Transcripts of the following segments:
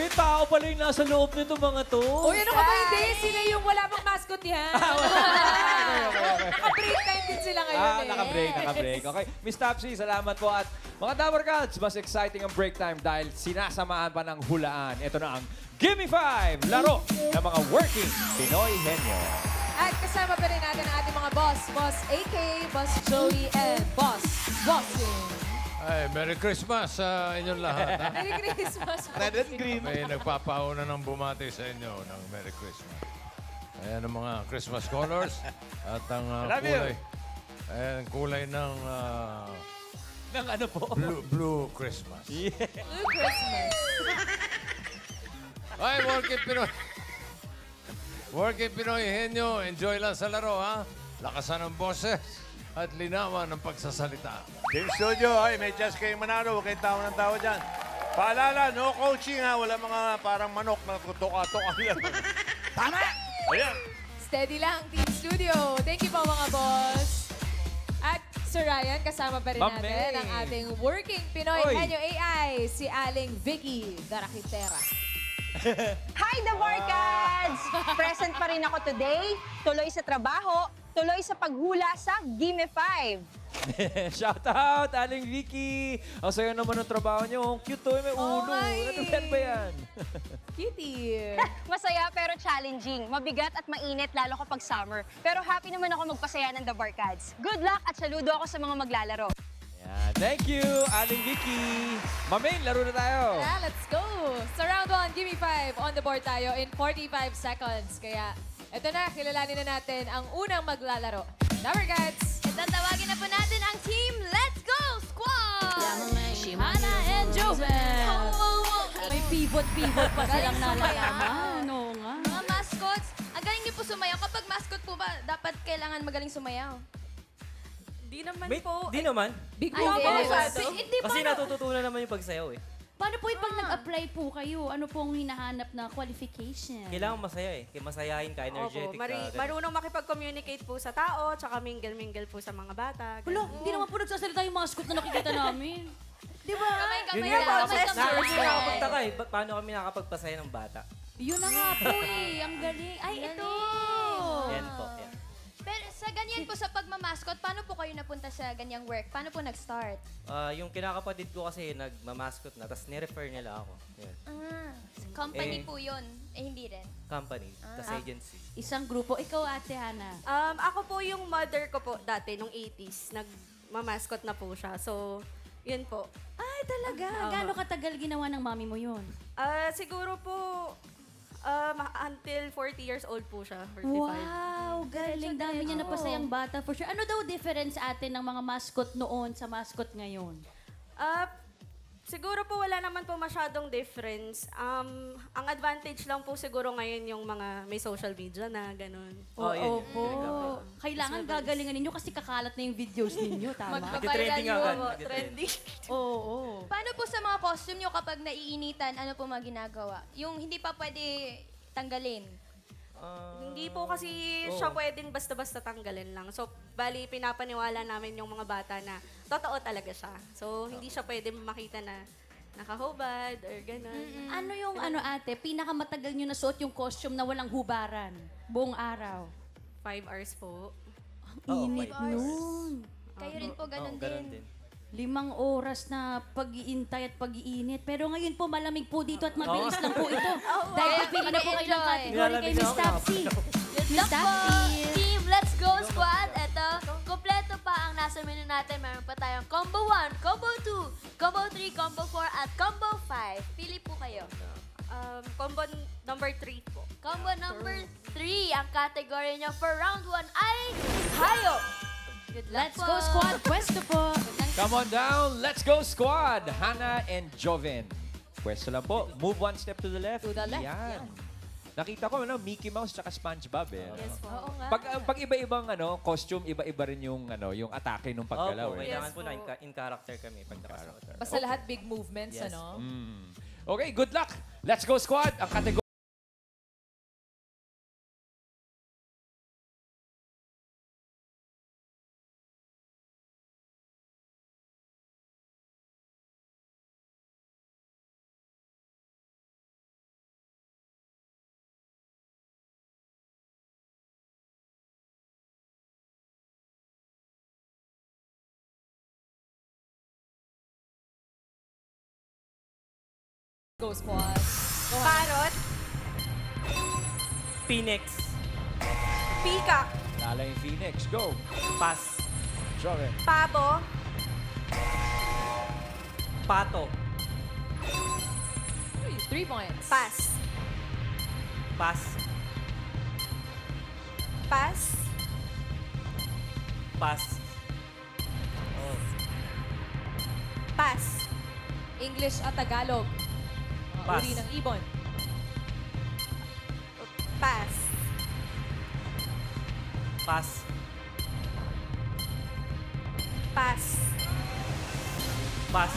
May tao pala yung nasa loob nito mga to. Uy, ano ka ba hindi? Sila yung wala pang mascot yan. Naka-break time din sila ngayon eh. Naka-break. Okay, Miss Topsy, salamat po. At mga Tower Cats, mas exciting ang break time dahil sinasamahan pa ng hulaan. Ito na ang Gimme 5, laro ng mga working Pinoy Henyo. At kasama pa rin natin ang ating mga boss. Boss AK, Boss Joey, and Boss Bossing. Ay, Merry Christmas sa inyong lahat. Ha? Merry Christmas. Red and green. May nagpapauna ng bumati sa inyo ng Merry Christmas. Ayan ang mga Christmas colors at ang kulay. Ayan ang kulay ng Ng ano po? blue Christmas. Blue Christmas. Ay, Working Pinoy. Working Pinoy Henyo, enjoy lang sa laro, ha? Lakasan ng boses at linawan ng pagsasalita. Team Studio, ay, may chance kayong manalo. Huwag kayong tawa ng tawa dyan. Paalala, no coaching ha. Wala mga parang manok na tuka-tuka lang. Tama! Ayan. Steady lang, Team Studio. Thank you po mga boss. At Sir Ryan, kasama pa rin Ma'am natin May. ang ating working Pinoy Oy. Henyo AI, si Aling Vicky Darakitera. Hi, The Barkads! Present pa rin ako today. Tuloy sa trabaho, tuloy sa paghula sa Gimme 5. Shout out, Aling Vicky. Ang sayo naman ng trabaho niyo. Ang cute to, may Oo ulo. nga eh. Ano yan ba yan? Cutie. Masaya pero challenging. Mabigat at mainit lalo kapag summer. Pero happy naman ako magpasaya ng The Barkads. Good luck at saludo ako sa mga maglalaro. Yan. Thank you, Aling Vicky. Mamain, laro na tayo. Tara, let's go! Sa round 1, Gimme 5, on the board tayo in 45 seconds. Kaya, eto na, kilalanin na natin ang unang maglalaro. Tower Cats! Tatawagin na po natin ang team Let's Go Squad! Hana and Joven. May pivot-pivot pa silang nalalaman. Oo nga. Mga mascots, ang galing niyo po sumayaw. Kapag mascot po ba, dapat kailangan magaling sumayaw? Di naman Di naman. Big Ay, move hindi. masyado. Hindi Kasi natututunan naman yung pagsayaw eh. Paano po yung pag nag-apply po kayo? Ano pong hinahanap na qualification? Kailangan masaya eh. Kaya masayahin ka, energetic ka. ganun. Marunong makipag-communicate po sa tao, tsaka mingle-mingle po sa mga bata. Wala, hindi naman po nagsasalita yung mascot na nakikita namin. Di ba? Kamay-kamay Yun lang, nga, kamay-kamay. nakakapagtaka eh. Paano kami nakakapagpasaya ng bata? Yun na nga po eh. Ang galing. Ay, ito! Yan po. Yan. Pero sa ganyan po sa pagmamaskot, paano po kayo napunta sa ganyang work? Paano po nag-start? Yung kinakapatid ko kasi nagmamascot na, tapos nirefer nila ako. Yan. Company Eh. po yun. Eh, hindi rin. Company, tapos agency. Isang grupo. Ikaw, Ate Hana. Ako po yung mother ko po dati, nung 80s. Nagmamaskot na po siya. So, yun po. Ay, talaga? Gaano katagal ginawa ng mami mo yun? Siguro po, until 40 years old po siya. 45. Wow, galing. Dami niya napasayang bata for sure. Ano daw difference atin ng mga mascot noon sa mascot ngayon? Siguro po wala naman po masyadong difference. Ang advantage lang po siguro ngayon yung mga may social media na ganun. Yun. po. Kailangan gagalingan ninyo kasi kakalat na yung videos ninyo, tama? Nag-trending Viral agad. yun. Trending. Oo. Paano po sa mga costume nyo kapag naiinitan, ano po mga ginagawa? Yung hindi pa pwede tanggalin. Hindi po kasi siya pwedeng basta-basta tanggalin lang. So, bali, pinapaniwala namin yung mga bata na totoo talaga siya. So, hindi siya pwede makita na nakahubad or gano'n. Ano yung ate, pinakamatagal nyo nasuot yung costume na walang hubaran buong araw? 5 hours po. Init 5 hours. nun. Kayo rin po ganun Ganun din. din. 5 oras na pag-iintay at pag-iinit. Pero ngayon po, malamig po dito at mabilis lang po ito. Dahil pipili na po kayo ng category kay Miss Tapsy. Good luck po, Team Let's Go Squad. Ito, kompleto pa ang nasa menu natin. Meron pa tayong Combo 1, Combo 2, Combo 3, Combo 4, at Combo 5. Pili po kayo. Combo number 3 po. Combo number 3, ang category nyo for round 1 ay Hayop. Good luck Let's po. go squad, pwesto po. Come on down. Let's go, squad. Hana and Joven. Pwesto lang po. Move one step to the left. To the left, Yan. yan. Nakita ko, Mickey Mouse tsaka SpongeBob eh. Yes po. Oo nga. Pag iba-ibang costume, iba-iba rin yung attack nung paggalaw Opo, eh. kailangan po na Yes po. in character kami pag nakasuot. Basta lahat big movements, Yes. ano? Okay, good luck. Let's go, squad. Ang category Go squad. Go ahead. Parrot. Phoenix. Peacock. Lala yung Phoenix. Go. Pass. Joven. Pabo. Pato. 3 points. Pass. Pass. Pass. Pass. Pass. English at Tagalog. Pass. Uri ng ibon. Pass. Pass. Pass. Pass.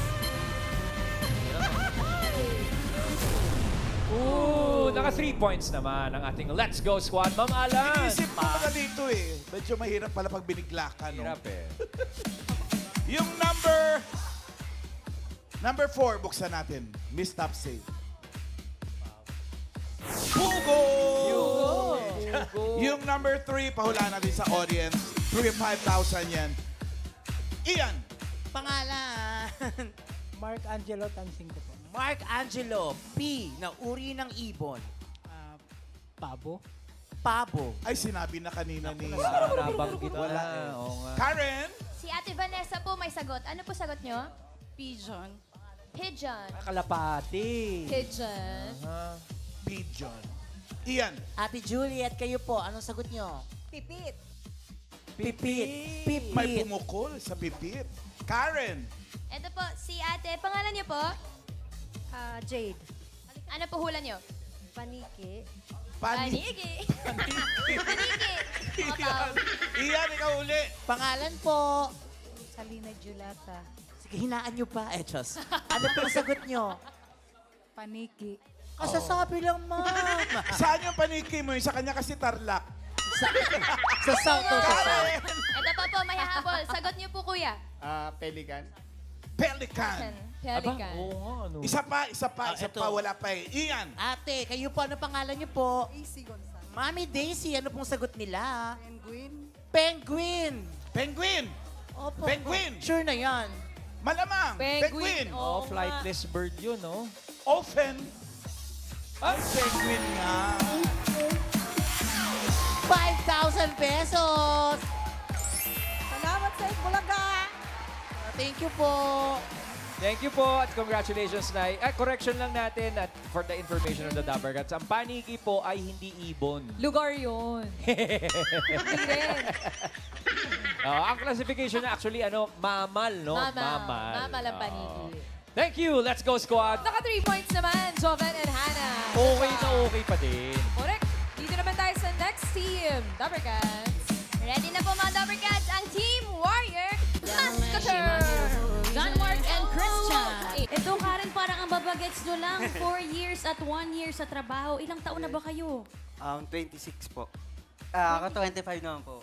Ooh, naka 3 points naman ang ating Let's Go Squad. Ma'am Alan. Inisip ko pala dito eh. Medyo mahirap pala pag binigla ka, no? Hirap eh. Yung number 4, buksan natin. Miss Topsy. Hugo! Yung number 3, pahulaan natin sa audience. 5,000 yan. Ian! Pangalan. Mark Angelo Tansing ko po. Mark Angelo, P, na uri ng ibon. Pabo. Pabo. Ay, sinabi na kanina ni... Nabanggit Wala na. eh. Oo nga. Karen! Si Ate Vanessa po may sagot. Ano po sagot nyo? Pigeon. Pigeon. Kalapati. Pigeon. Pigeon. Ian! Ate Juliet, kayo po. Anong sagot nyo? Pipit. Pipit. Pipit. May pumukol sa pipit. Karen! Ito po, si Ate. Pangalan niyo po? Jade. Ano po hula niyo? Paniki. Paniki. Paniki. Ian! Ian, ikaw uli! Pangalan po. Salina Julata. Sige, hinaan nyo pa. Diyos. Ano po ang sagot nyo? Paniki. Kasasabi lang, ma'am. Saan yung paniki mo? Yung sa kanya kasi tarlak. Sa South to sa South. Ito pa po, may hahabol. Sagot niyo po, kuya. Pelican. Pelican. Pelican. Oo nga, ano. Isa pa. Ito. Wala pa eh. Ian! Ate, kayo po. Ano pangalan nyo po? Easy Gonzalo. Mami Daisy, ano pong sagot nila? Penguin. Penguin. Penguin! Opo. Penguin. Sure na yan. Malamang! Penguin. Oh, flightless bird yun, no? Often. Penguin nga. 5,000 pesos. Salamat sa Bulaga. Thank you po. Thank you po at congratulations, Nay. Correction lang natin at for the information of the Dabber Cats. Ang paniki po ay hindi ibon. Lugar yun. Hindi rin. Ang classification na actually, mammal, no? Mammal. Mammal ang paniki. Thank you. Let's go, squad. Naka 3 points naman, Joven and Hannah. Okay na okay pa din. Correct. Dito naman tayo sa next team, Dabber Cats. Ready na po mga Dabber Cats ang Team Warrior Mascoter! John Mark and Christian. Ito, Karen, parang ang babagets nyo lang. 4 years at 1 year sa trabaho. Ilang taon na ba kayo? 26 po. Ako 25 naman po.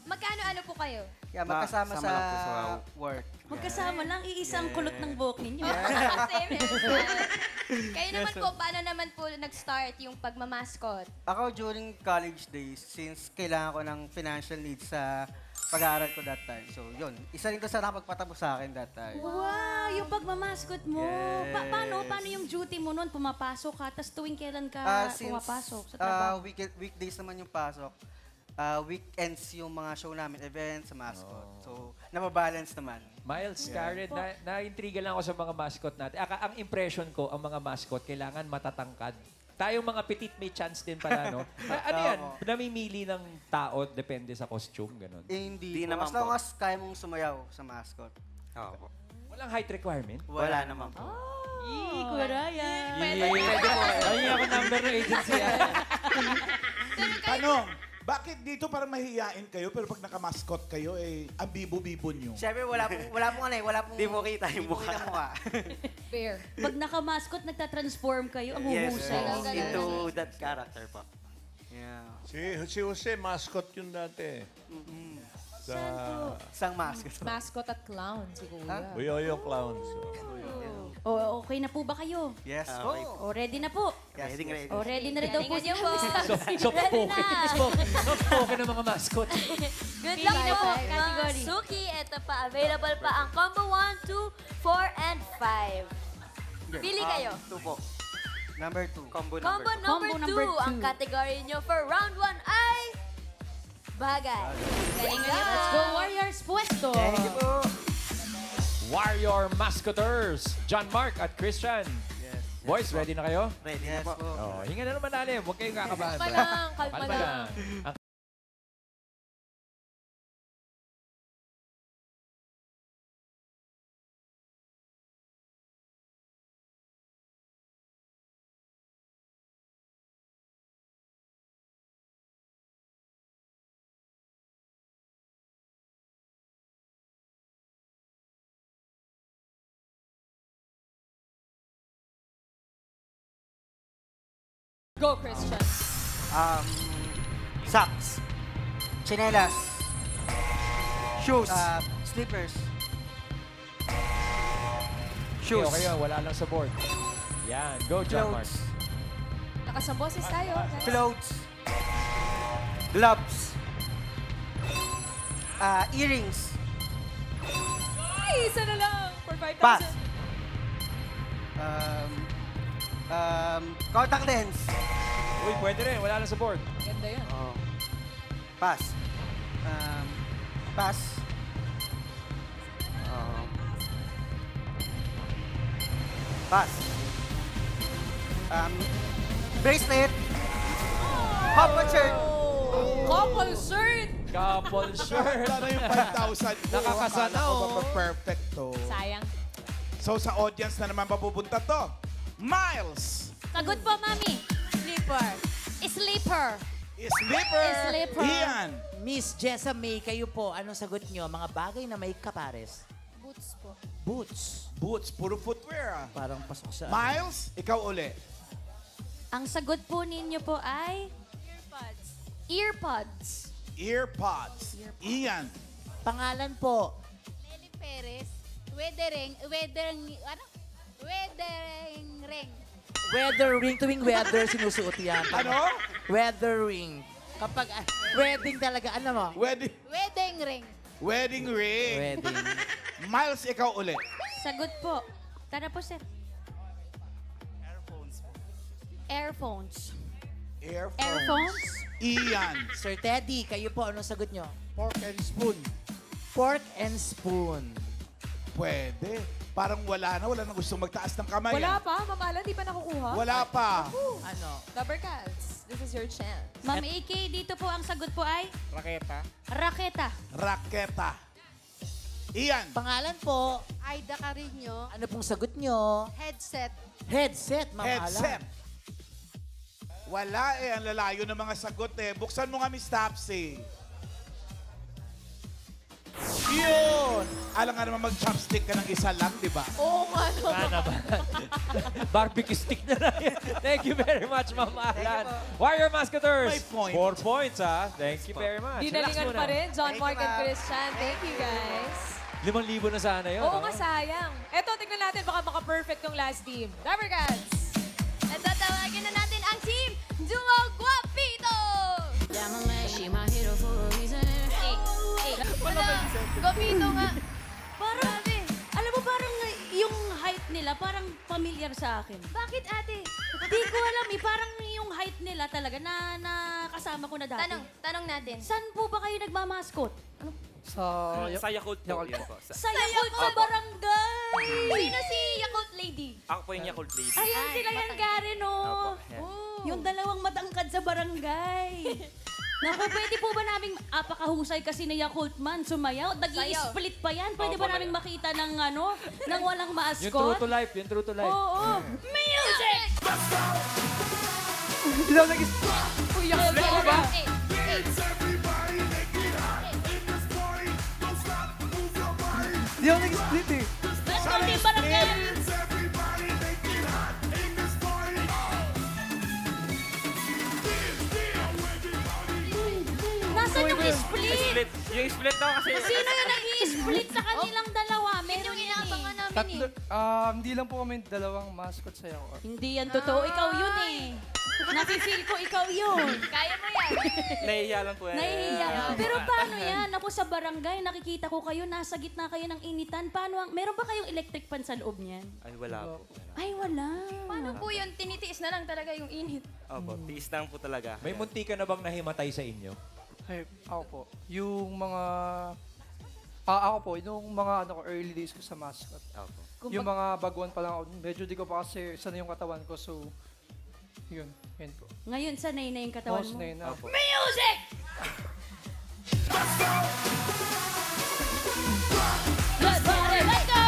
Magkano-ano po kayo? Yeah, magkasama sa work. Magkasama lang, iisang kulot ng buhok ninyo. Same hairstyle. Kayo naman po, paano naman po nag-start yung pagmamaskot? Ako during college days, since kailangan ko ng financial needs sa pag-aaral ko that time. So, yun. Isa rin to sa nakapagpatapos sa akin that time. Wow, yung pagmamaskot mo. Yes. Paano yung duty mo nun? Pumapasok ka, tapos tuwing kailan ka pumapasok sa trabaho? Weekdays naman yung pasok. Weekends yung mga show namin, events, sa mascot. So, nababalance naman. Miles, Karen, na-intriga lang ako sa mga mascot natin. Ang impression ko, ang mga mascot, kailangan matatangkad. Tayong mga petit may chance din pala, no? Ano yan? Namimili ng tao, depende sa costume, gano'n. Hindi naman po. As long as kaya mong sumayaw sa mascot. Oo po. Walang height requirement? Wala naman po. Kuraya. Pwede po. Ay, ako number ng agency. Tanong, bakit dito parang mahihiyain kayo pero pag nakamascot kayo, ang bibo-bibo nyo? Siyempre, wala pong... Di mo kita yung mukha. Fair. Pag nakamaskot, nagtatransform kayo, ang huhusay. Into that character po. Yeah. Si Jose, mascot yun dati. Isang mascot. Mascot at clown, si Kuya. Buyoyo Clowns. O, okay na po ba kayo? Yes po. O, ready na po? Ready. O, ready na rin daw po siya po. Soft-spoken ng mga mascot. Good luck po, mga Suki. Ito pa, available pa ang combo 1, 2, 4, and 5. Pili kayo. 2 po. Number 2. Combo number 2. Ang category nyo for round 1 ay... Bagay. Galing nyo. Let's go, Warriors. Puesto. Thank you po. Warrior Mascoters, John Mark at Christian. Yes. Boys, ready na kayo? Ready na po. Oh, hinga na naman natin. Huwag kayong kakabahan. Kalma lang, kalma lang. Ang Go, Christian. Socks. Chinelas. Shoes. Slippers. Shoes. Okay, wala lang sa board. Yan, go John Mark. Clothes. Lakas ang boses tayo. Clothes. Gloves. Earrings. Ay, isa na lang. For 5,000. Pass. Contact lens. Uy, pwede rin. Wala lang sa board. Ganda yun. Pass. Pass. Pass. Bracelet. Couple shirt. Couple shirt. Couple shirt. Wala na yung 5,000 ko. Nakakasana, Akala ko oh. perfecto. Sayang. So sa audience na naman mapupunta to. Miles. Sagot po, Mami. Sleeper. Sleeper. Slipper. Slipper. Ian. Miss Jessa May, kayo po, anong sagot nyo? Mga bagay na may kapares. Boots po. Boots. Boots. Puro footwear. Parang pasok sa... Miles, ikaw uli. Ang sagot po ninyo po ay... Earpods. Earpods. Earpods. Ian. Pangalan po. Nelly Perez, weathering ring. Weather ring. Tuwing weather, sinusuot yan. Ano? Weather ring. Kapag wedding talaga, ano mo? Wedding ring. Wedding ring. Wedding. Miles, ikaw uli. Sagot po. Tara po, sir. Earphones. Earphones? Ian. Sir Teddy, kayo po, anong sagot nyo? Fork and spoon. Pork and spoon. Pwede. Parang wala na gusto magtaas ng kamay. Wala pa, Ma'am Alan, di pa nakukuha. Wala pa. Ano? Rubber cats, this is your chance. Ma'am AK, dito po ang sagot po ay... Raketa. Raketa. Raketa. Ian. Pangalan po. Aida Carino, Ano pong sagot nyo? headset. Headset, Ma'am Headset. Alan. Wala eh. Ang lalayo ng mga sagot eh. Buksan mo nga, Miss Topsy. Yun! Alam nga naman mag-chopstick ka ng isa lang, di ba? Oo nga naman. Barbecue stick na lang yan. Thank you very much, Ma'am Alan. Warrior Mascoters. 5 points. 4 points, ha? Thank you very much. Dinalingan Relax pa rin, John Thank Mark you, and ma'am. Christian. Thank you, guys. 5,000 na sana yun. Oo nga, sayang. Eto, tignan natin, baka maka-perfect yung last team. Rubber cats. At tatawagin na natin ang team Duo Guapito! Guapito nga. Parang, alam mo, parang yung height nila, parang familiar sa akin. Bakit ate? Di ko alam eh, parang yung height nila talaga na kasama ko na dati. Tanong natin. Saan po ba kayo nagmamaskot? Sa Yakult po. Yan po. Sa Yakult sa barangay! Sino si Yakult Lady? Ako po yung Yakult Lady. Ayun sila yan, Karen, oh. Opo, yan. Yung dalawang matangkad sa barangay. Naku, pwede po ba naming apakahusay kasi na Yakult man sumayaw? Nag-i-split pa yan. Pwede ba naming makita ng ano, ng walang Yung maaskot? true to life, yung true to life. Oo. Music! Uy, Yakult ka ba? Di ako nag-split eh. Let's go, team barangay! Nasaan yung split? Split. Yung split daw kasi... Sino yung nag-i-split sa kanilang dalawa? Yun yung inaabangan namin kami ni. Hindi lang po kami dalawang mascot sa Yakult. Hindi yan totoo. Ikaw yun eh. Nafe-feel ko ikaw yun. Kaya mo yan. Nahihiya lang po yan. Nahihiya. Pero paano yan? Ako sa barangay, nakikita ko kayo, nasa gitna kayo ng initan. Meron ba kayong electric fan sa loob niyan? Ay, wala po. Ay, wala. Paano po yun? Tinitiis na lang talaga yung init. Opo, tiis lang po talaga. May munti ka na bang nahimatay sa inyo? Ay, ako po. Yung mga... ako po, yung mga early days ko sa mascot. Opo. Yung mga baguan pa lang ako, medyo di ko pa kasi sanay yung katawan ko, so... Yun po. Ngayon, sanay na yung katawan mo. Sanay na. Music! Let's party, let's go!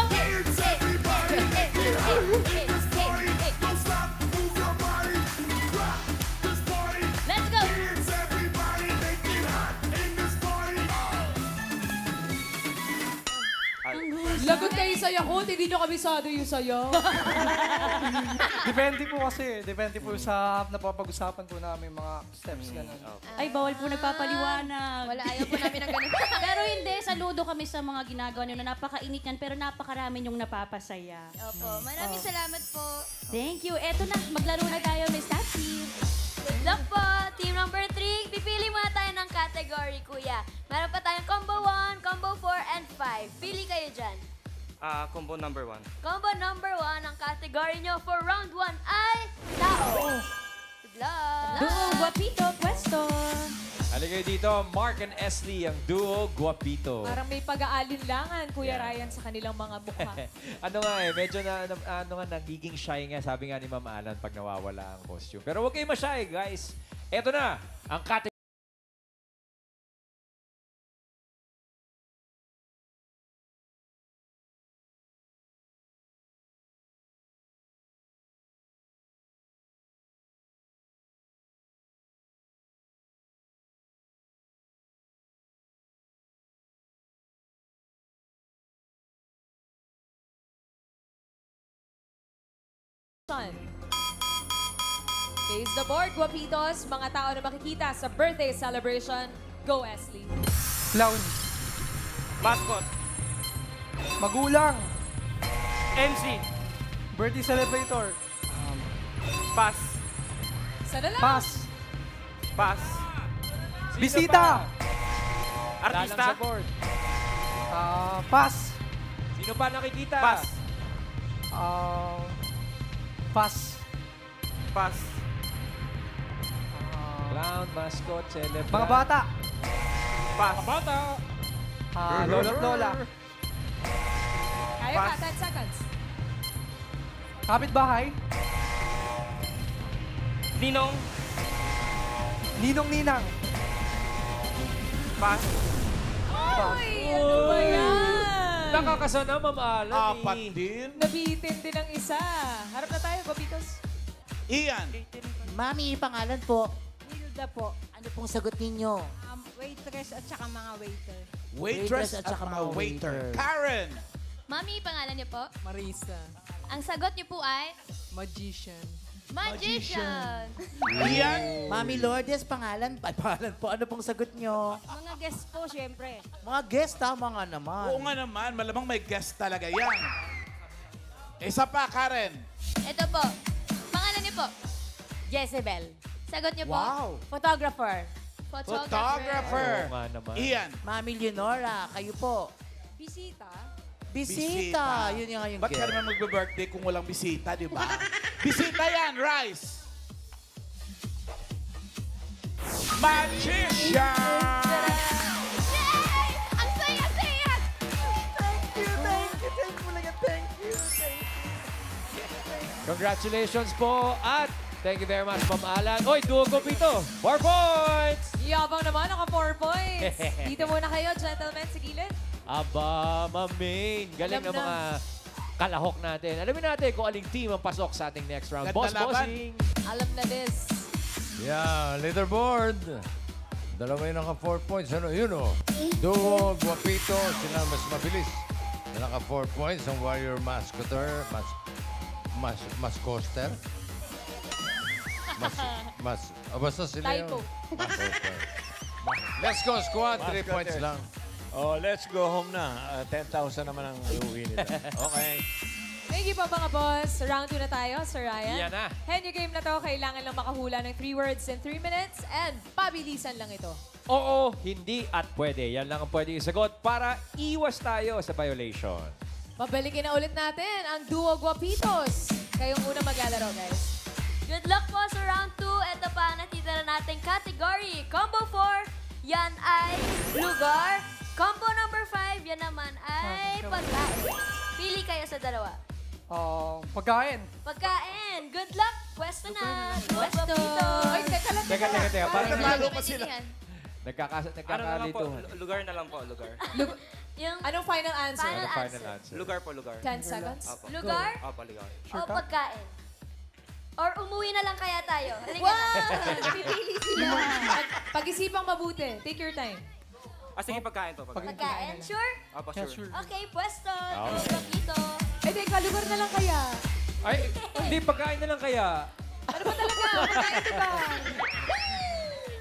Let's go! Lagot kayo sa Yakult, hindi nyo kabisado yung sayo. Depende po kasi. Depende po sa napapag-usapan po namin mga steps. Ganun. Ay, bawal po nagpapaliwanag. Wala, ayaw po namin ng ganun. Pero hindi, saludo kami sa mga ginagawa nyo na napakainit yan, pero napakarami yung napapasaya. Opo, maraming salamat po. Thank you. Eto na, maglaro na tayo, Miss Tatsy. Good luck po! Team number 3, pipili muna tayo ng category, kuya. Meron pa tayong combo 1, combo 4, and 5. Pili kayo dyan. Combo number 1. Combo number 1, ang category nyo for round 1 ay tao. Good luck! Duo Guapito Pwesto. Halika kayo dito, Mark and Esley, ang duo Guapito. Parang may pag-aalinlangan, Kuya Ryan, sa kanilang mga mukha. Ano nga medyo nagiging shy nga, sabi nga ni Ma'am Alan pag nawawala ang costume. Pero huwag kayo ma-shy, guys. Eto na, ang category. Face the board, Guapitos. Mga tao na makikita sa birthday celebration. Go, Esley. Clown. Mascot. Magulang. MC. Birthday celebrator. Pass. Sana lang. Pass. Pass. Bisita. Artista. Lalang sa board. Pass. Sino pa nakikita? Pass. Pass. Pass. Clown, mascot, celebrant. Mga bata. Pass. Mga bata. Lola at lola. Kaya pa, 10 seconds. Kapitbahay. Ninong. Ninong-ninang. Pass. Ay, ano ba yan? Nakakasana, Ma'am Alan. Apat din. Nabitin din ang isa. Harap na tayo, Guapitos. Ian. Mami, pangalan po. Hilda po. Ano pong sagot ninyo? Waitress at saka mga waiter. Waitress at saka mga waiter. Karen. Mami, pangalan niyo po? Marisa. Ang sagot niyo po ay? Magician. Magician. Ian. Mami Lourdes, pangalan po. Ano pong sagot nyo? Mga guest po, syempre. Mga guest, tama nga naman. Oo nga naman, malamang may guest talaga yan. Isa pa, Karen. Ito po. Pangalan niyo po? Jezebel. Sagot niyo po? Wow. Photographer. Photographer. Oo nga naman. Ian. Mami Leonora, kayo po. Bisita. Bisita. Yun yung Ba't ka naman magbe-birthday kung walang bisita, di ba? Bisita yan, Rice. Magician! Yay! Ang saya-saya! Congratulations po at thank you very much, Ma'am Alan. Oy, duo Guapito. 4 points! Yabang naman, naka 4 points. Dito muna kayo, gentlemen, sa gilid. Aba, Ma'am Maine. Galing Alam ng na. mga kalahok natin. Alamin natin kung aling team ang pasok sa ating next round. Ganda Boss laban. Bossing. Alam na this. Yeah, leaderboard. Dalawa yung naka 4 points. Ano yun o? Duo, Guapito, sila mas mabilis. Naka 4 points ang Warrior Mascoter. Mascoster. Basta sila Typo. yung... Let's go, squad. 3 points lang. Oh, let's go home na. 10,000 naman ang iuwi nila. Okay. Thank you po mga boss. Round 2 na tayo, Sir Ryan. Yan na. Henyo game na to, kailangan lang makahula ng 3 words in 3 minutes and pabilisan lang ito. Oo, hindi at pwede. Yan lang ang pwede isagot para iwas tayo sa violation. Pabalikin na ulit natin ang Duo Guapitos. Kayong una maglalaro, guys. Good luck po sa round 2. Ito pa ang natitira nating category. Combo 4, yan ay lugar. Combo number 5, yan naman ay pagkain. Pili kayo sa dalawa. Pagkain. Pagkain. Good luck. Pwesto na. Pwesto. Ay, teka lang. Teka. Parang Natalo pa sila. nagkakalituhan. Lugar na lang po, lugar. Yung Anong final answer? Final answer. Lugar po, lugar. 10 seconds. Opo. Lugar Opo, lugar. o pagkain? Or umuwi na lang kaya tayo? Halika Wow! na. Pipili sila. Pag-isipang mabuti. Take your time. Sige, pagkain to. Pagkain. Pagkain? Sure? Opo, sure. Okay, pwesto. Okay. Dito. Eh, teka, lugar na lang kaya. Ay, hindi, pagkain na lang kaya. Ano ba talaga? Pagkain, diba?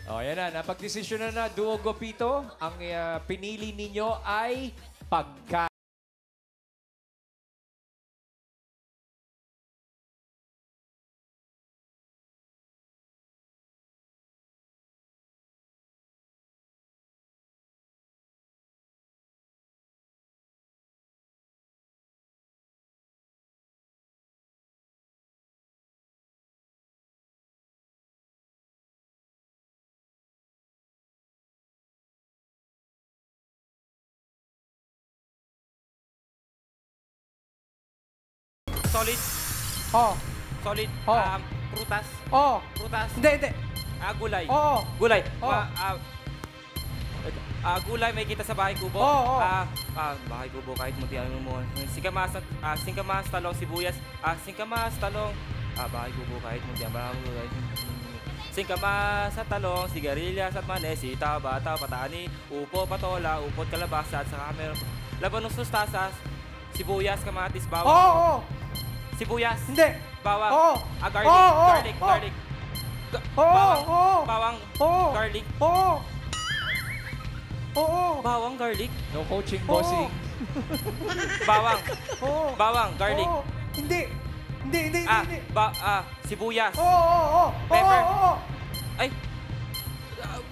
O, yan na. Napag-desisyon na Duo Guapito. Ang pinili ninyo ay pagkain. Solid. Oh. Solid. Oh. Prutas. Oh. Prutas. Hindi. Gulay. Oo. Gulay. Oo. Gulay may kita sa bahay kubo. Oo. Bahay kubo kahit munti ano mo. Singkamas, talong, sibuyas. Singkamas, talong. Bahay kubo kahit munti ano mo. Singkamas at talong, sigarilyas at manes, sitaw, bata, patani, upo, patola, upot, kalabasa at saka meron labanong sustasas, sibuyas, kamatis, bawang. Oo. Sibuyas. Hindi. Bawang. Oo. Garlic. Oo. Garlic. Oo. Garlic. Oo. Bawang. Oo. Garlic. Oo. Oo. Bawang, garlic. No coaching, bossing. Bawang. Oo. Bawang, garlic. Oo. Hindi. Sibuyas. Oo. Pepper. Oo. Ay.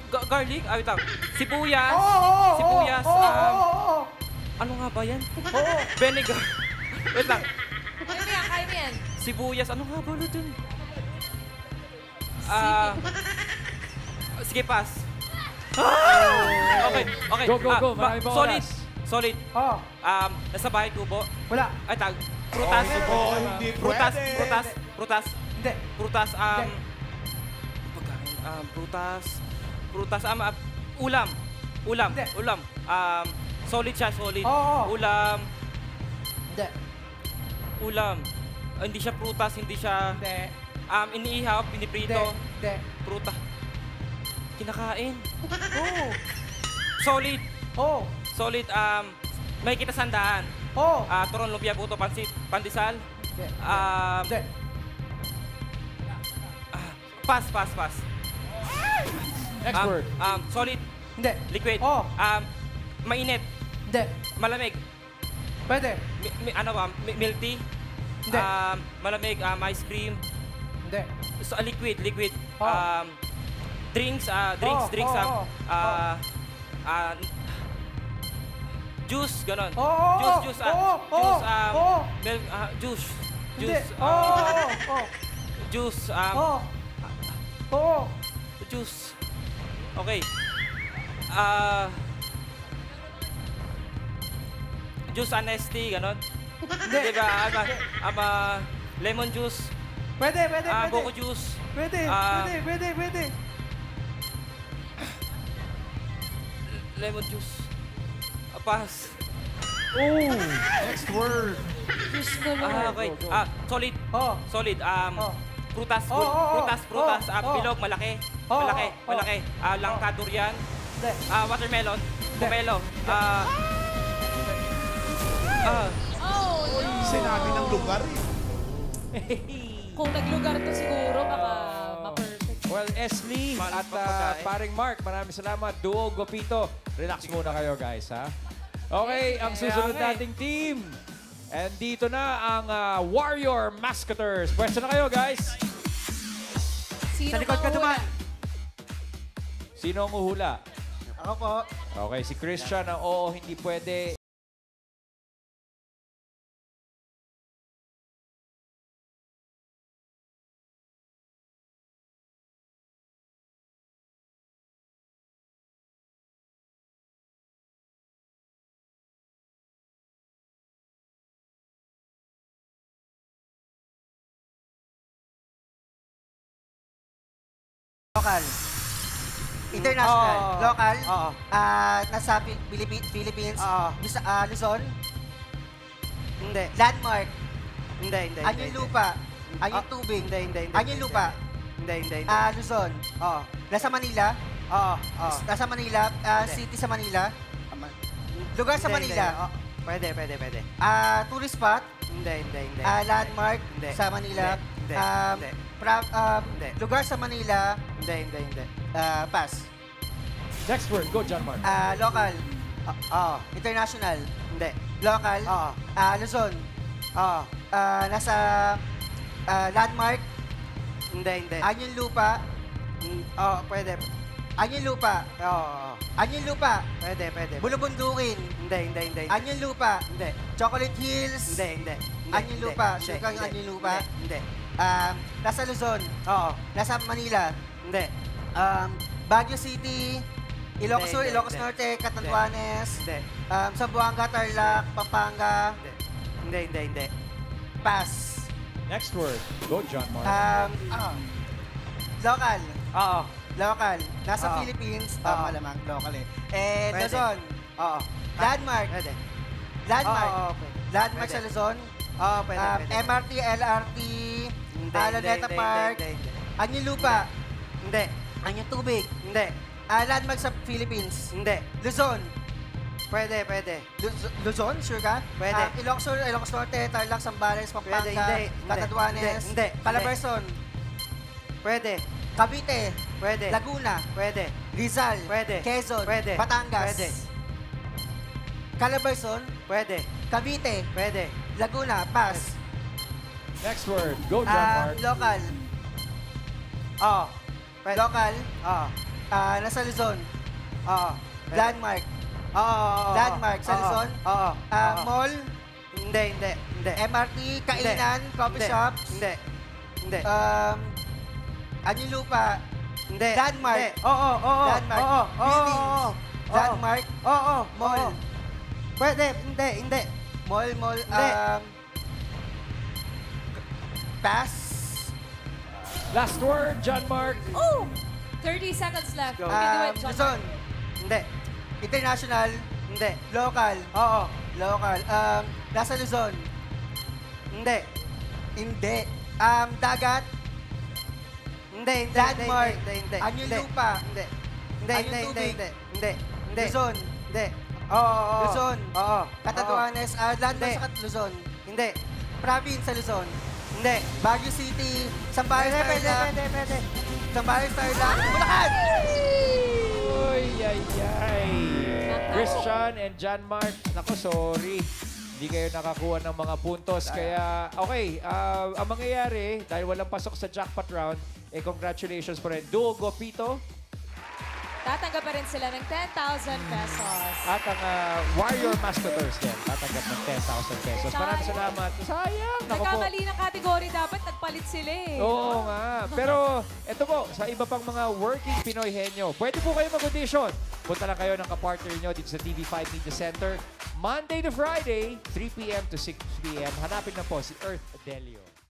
Garlic. Wait lang. Sibuyas. Oo. Sibuyas. Oo. Ano nga ba yan? Oo. Vinegar. Wait lang. Kaya mo yan. Sibuyas. Ano nga ba ulit yun? Sige, pass. Okay. Go. Marami pa solid. oras. Solid. Oo. Nasa bahay kubo. Wala. Ay, prutas. Hindi Prutas. pwede. Prutas. Hindi. Prutas. Hindi. Pagkain. Prutas. Ulam. Hindi. Ulam. Solid siya, solid. Oo. Ulam. Hindi. Ulam. Hindi siya prutas, hindi siya Hindi. iniihaw, piniprito. Hindi. Prutas. Kinakain. Oo. Solid. Oo. Solid. May kita sandaan. Oo. Turon, lumpia, puto, pansit, pandesal. Hindi. Hindi. Pass. Next word. Solid. Hindi. Liquid. Oo. Mainit. Hindi. Malamig. Pwede. Milk tea. Hindi. Malamig. Ice cream. Hindi. So, liquid. Oo. Drinks. Drinks. Oo. Juice, ganon. Oo. Juice. Oo. Milk. Juice. Hindi. Oo. Juice. Oo. Juice. Okay. Juice honesty, ganon. Hindi. Diba? Lemon juice. Pwede. Boko juice. Pwede. Lemon juice. Pass. Next word. Okay. Solid. Oo. Solid. Prutas. Oo. Prutas. Oo. Bilog, malaki. Oo. Malaki. Langka, durian. Hindi. Watermelon. Pomelo. Sinabi ng lugar eh. Kung naglugar to siguro, baka ma-perfect. Well, Esli at paring Mark, maraming salamat. Duo Gopito. Relax muna kayo, guys, ha? Okay, ang susunod nating team. And dito na ang Warrior Mascoters. Pwesto na kayo, guys. Sino Sa likod ka mauhula? naman. Sino ang uhula? Ako po. Okay, si Christian ang oo, hindi pwede. Local. International. Oo. Local. Oo. Nasa Philippines. Luzon. Hindi. Landmark. Hindi, hindi. Anyong lupa. Anyong tubig. Hindi. Anyong lupa. Hindi. Luzon. Oo. Nasa Manila. Oo. Nasa Manila. City sa Manila. Lugar sa Manila. Pwede. Tourist spot. Hindi. Landmark Hindi. sa Manila. Hindi. Hindi. Lugar sa Manila. Hindi. Pass. Next word, go, John Mark. Local. International. Hindi. Local. Luzon. Nasa landmark. Hindi. Anyong lupa. Pwede. Anyong lupa. Anyong lupa. Pwede. Bulubundukin. Hindi. Anyong lupa. Hindi. Chocolate Hills. Hindi. Anyong lupa. Sure kang anyong lupa. Hindi. Nasa Luzon. Nasa Manila. Hindi. Baguio City. Ilocos Sur, Hindi. Ilocos Norte, Catanduanes. Hindi. Zamboanga, Tarlac, Pampanga. Hindi. Pass. Next word, go, John Mark. Local. Oo. Local. Nasa Oo. Philippines. Oo. Malamang local eh. Pwede. Luzon. Oo. Landmark. Pwede. Landmark. Okay. Landmark Pwede. sa Luzon. Pwede. MRT, LRT. Luneta Park. Anyong lupa. Hindi. Anyong tubig. Hindi. Landmark sa Philippines. Hindi. Luzon. Pwede. Luzon, sure ka? Pwede. Ilocos Sur, Ilocos Norte, Tarlac, Zambales, Pampanga, Pwede, hindi. Catanduanes, Hindi. Calabarzon, Pwede. Cavite, Pwede. Laguna, Pwede. Rizal, Pwede. Quezon, Pwede. Batangas, Pwede. Calabarzon, Pwede. Cavite, Pwede. Laguna, pass. Next word, go, John Mark. Local. Pwede. Local. Oo. Nasa Luzon. Pwede. Landmark. Oo. Landmark sa Luzon. Oo. Mall. Hindi. MRT, kainan, coffee Hindi. shops. Hindi. Anyong lupa. Hindi. Landmark. Hindi. Oo. Landmark. Oo. Buildings. Landmark. Oo. Mall. Pwede. Hindi. Mall. Hindi. Pass. Last word, John Mark. 30 seconds left. Go. You can do it, John Luzon. Hindi. International. Hindi. Local. Oo. Local. Nasa Luzon. Hindi. Hindi. Dagat. Hindi. Landmark. Hindi. Anyong lupa. Hindi. Anyong tubig. Hindi. Luzon. Hindi. Oo. Luzon. Oo. Catanduanes. Landmark Hindi. sa Luzon. Hindi. Province sa Luzon. Hindi. Baguio City. Sambales, Pwede. Tarlac. Sambales, Tarlac. Bulacan! Ay. Christian and John Mark, naku, sorry. Hindi kayo nakakuha ng mga puntos. Kaya, okay, ang mangyayari, dahil walang pasok sa jackpot round, congratulations pa rin. Duo Gopito Tatanggap pa rin sila ng 10,000 pesos. at ang Warrior Mascoters din. Tatanggap ng 10,000 pesos. Maraming salamat. Sayang. Naku po. Nagkamali ng category, dapat nagpalit sila eh. Oo nga. Pero ito po, sa iba pang mga working Pinoy henyo, pwede po kayo mag-audition. Punta lang kayo ng kapartner nyo dito sa TV5 Media Center. Monday to Friday, 3 p.m. to 6 p.m. Hanapin na po si Earth Delio.